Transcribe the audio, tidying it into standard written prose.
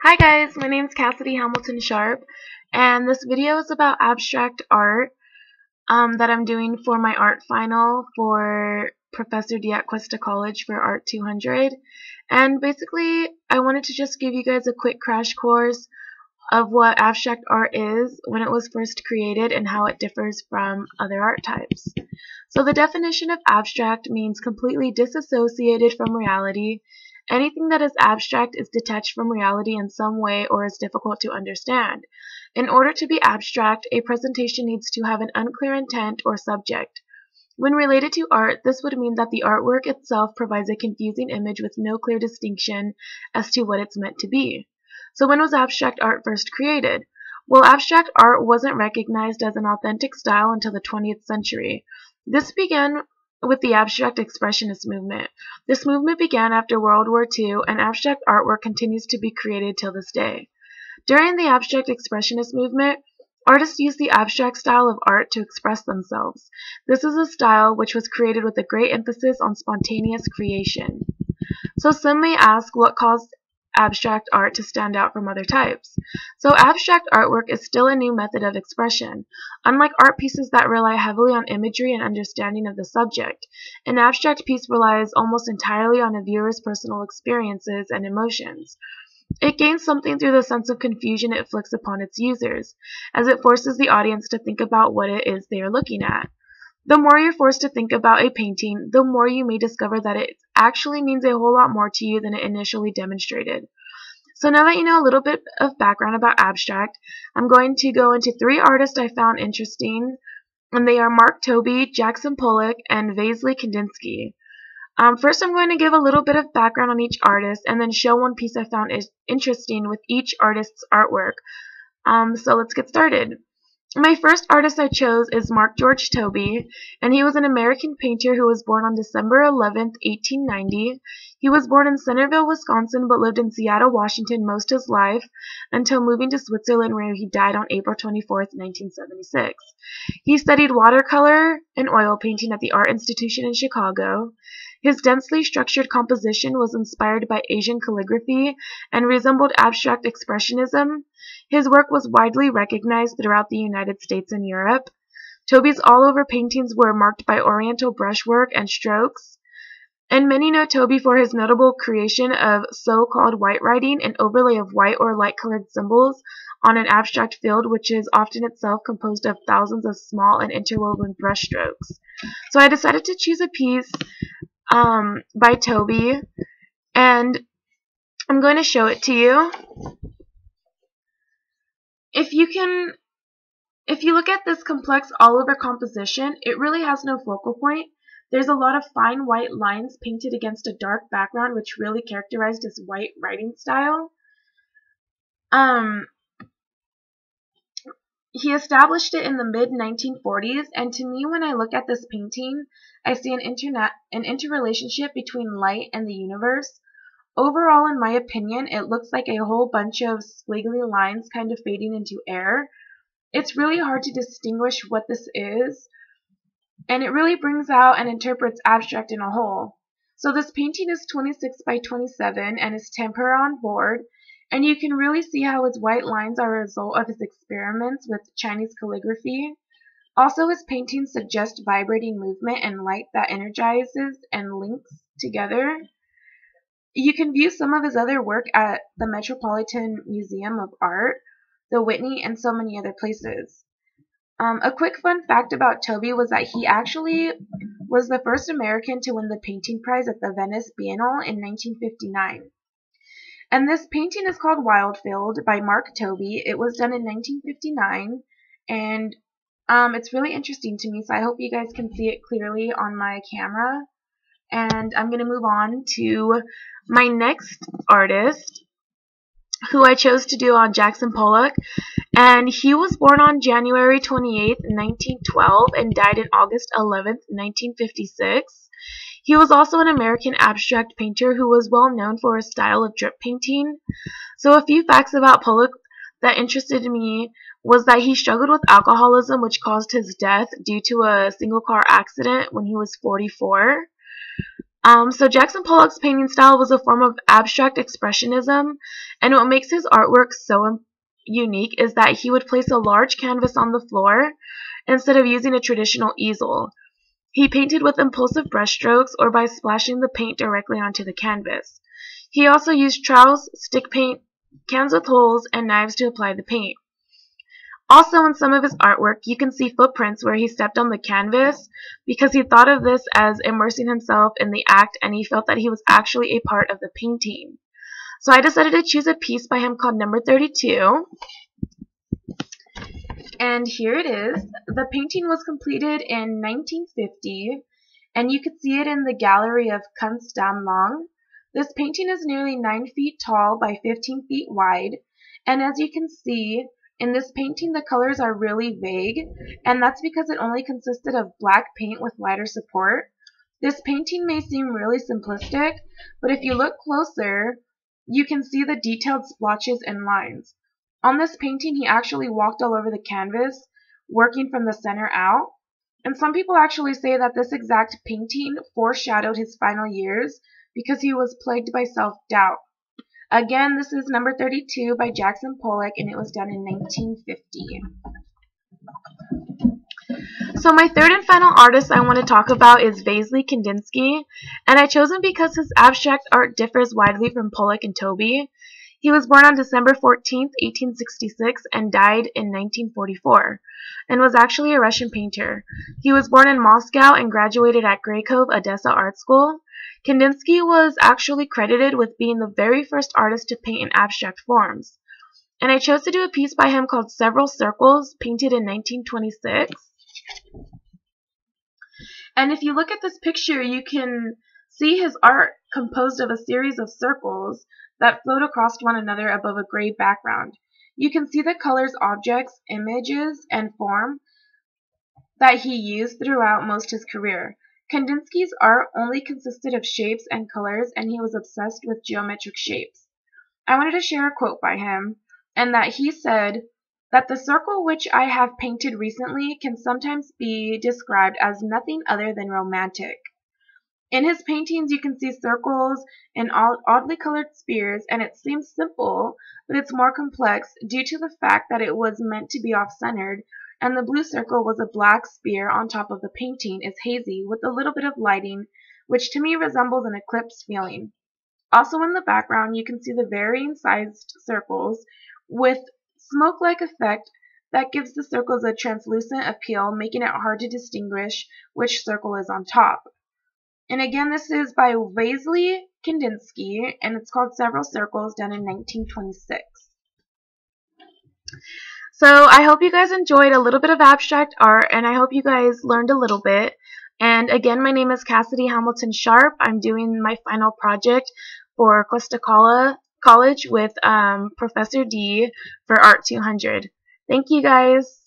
Hi guys, my name is Cassidy Hamilton Sharp, and this video is about abstract art that I'm doing for my art final for Professor D at Cuesta College for Art 200. And basically, I wanted to just give you guys a quick crash course of what abstract art is, when it was first created, and how it differs from other art types. So the definition of abstract means completely disassociated from reality. Anything that is abstract is detached from reality in some way or is difficult to understand. In order to be abstract, a presentation needs to have an unclear intent or subject. When related to art, this would mean that the artwork itself provides a confusing image with no clear distinction as to what it's meant to be. So when was abstract art first created? Well, abstract art wasn't recognized as an authentic style until the 20th century. This began with the abstract expressionist movement. This movement began after World War II, and abstract artwork continues to be created till this day. During the abstract expressionist movement, artists used the abstract style of art to express themselves. This is a style which was created with a great emphasis on spontaneous creation. So some may ask what caused abstract art to stand out from other types. So abstract artwork is still a new method of expression. Unlike art pieces that rely heavily on imagery and understanding of the subject, an abstract piece relies almost entirely on a viewer's personal experiences and emotions. It gains something through the sense of confusion it flicks upon its users, as it forces the audience to think about what it is they are looking at. The more you're forced to think about a painting, the more you may discover that it actually means a whole lot more to you than it initially demonstrated. So now that you know a little bit of background about abstract, I'm going to go into 3 artists I found interesting, and they are Mark Tobey, Jackson Pollock, and Vasily Kandinsky. First, I'm going to give a little bit of background on each artist, and then show one piece I found interesting with each artist's artwork. So let's get started. My first artist I chose is Mark George Tobey, and he was an American painter who was born on December 11, 1890. He was born in Centerville, Wisconsin, but lived in Seattle, Washington most of his life until moving to Switzerland, where he died on April 24, 1976. He studied watercolor and oil painting at the Art Institution in Chicago. His densely structured composition was inspired by Asian calligraphy and resembled abstract expressionism. His work was widely recognized throughout the United States and Europe. Tobey's all-over paintings were marked by oriental brushwork and strokes, and many know Tobey for his notable creation of so-called white writing, an overlay of white or light-colored symbols on an abstract field, which is often itself composed of thousands of small and interwoven brushstrokes. So I decided to choose a piece by Tobey, and I'm going to show it to you. If you look at this complex all-over composition, it really has no focal point. There's a lot of fine white lines painted against a dark background, which really characterized his white writing style. He established it in the mid-1940s, and to me, when I look at this painting, I see an interrelationship between light and the universe. Overall, in my opinion, it looks like a whole bunch of squiggly lines kind of fading into air. It's really hard to distinguish what this is, and it really brings out and interprets abstract in a whole. So this painting is 26 by 27 and is tempera on board, and you can really see how his white lines are a result of his experiments with Chinese calligraphy. Also, his paintings suggest vibrating movement and light that energizes and links together. You can view some of his other work at the Metropolitan Museum of Art, the Whitney, and so many other places. A quick fun fact about Tobey was that he actually was the first American to win the painting prize at the Venice Biennale in 1959. And this painting is called Wildfield by Mark Tobey. It was done in 1959, and it's really interesting to me, so I hope you guys can see it clearly on my camera. And I'm going to move on to my next artist, who I chose to do on Jackson Pollock, and he was born on January 28, 1912, and died on August 11, 1956. He was also an American abstract painter who was well known for his style of drip painting. So a few facts about Pollock that interested me was that he struggled with alcoholism, which caused his death due to a single car accident when he was 44. So Jackson Pollock's painting style was a form of abstract expressionism, and what makes his artwork so unique is that he would place a large canvas on the floor instead of using a traditional easel. He painted with impulsive brushstrokes or by splashing the paint directly onto the canvas. He also used trowels, stick paint, cans with holes, and knives to apply the paint. Also, in some of his artwork, you can see footprints where he stepped on the canvas because he thought of this as immersing himself in the act and he felt that he was actually a part of the painting. So I decided to choose a piece by him called Number 32. And here it is. The painting was completed in 1950, and you can see it in the gallery of Kunstsammlung. This painting is nearly 9 feet tall by 15 feet wide, and as you can see, in this painting the colors are really vague, and that's because it only consisted of black paint with lighter support. This painting may seem really simplistic, but if you look closer, you can see the detailed splotches and lines. On this painting, he actually walked all over the canvas, working from the center out. And some people actually say that this exact painting foreshadowed his final years because he was plagued by self-doubt. Again, this is Number 32 by Jackson Pollock, and it was done in 1950. So my third and final artist I want to talk about is Vasily Kandinsky, and I chose him because his abstract art differs widely from Pollock and Toby. He was born on December 14, 1866, and died in 1944, and was actually a Russian painter. He was born in Moscow and graduated at Grakov Odessa Art School. Kandinsky was actually credited with being the very first artist to paint in abstract forms. And I chose to do a piece by him called Several Circles, painted in 1926. And if you look at this picture, you can see his art composed of a series of circles that float across one another above a gray background. You can see the colors, objects, images, and form that he used throughout most of his career. Kandinsky's art only consisted of shapes and colors, and he was obsessed with geometric shapes. I wanted to share a quote by him, and that he said that the circle which I have painted recently can sometimes be described as nothing other than romantic. In his paintings, you can see circles and oddly colored spheres, and it seems simple, but it's more complex due to the fact that it was meant to be off-centered, and the blue circle was a black sphere on top of the painting is hazy with a little bit of lighting, which to me resembles an eclipse feeling. Also in the background, you can see the varying sized circles with smoke-like effect that gives the circles a translucent appeal, making it hard to distinguish which circle is on top. And again, this is by Vasily Kandinsky, and it's called Several Circles, done in 1926. So I hope you guys enjoyed a little bit of abstract art, and I hope you guys learned a little bit. And again, my name is Cassidy Hamilton Sharp. I'm doing my final project for Cuesta College with Professor D for Art 200. Thank you guys.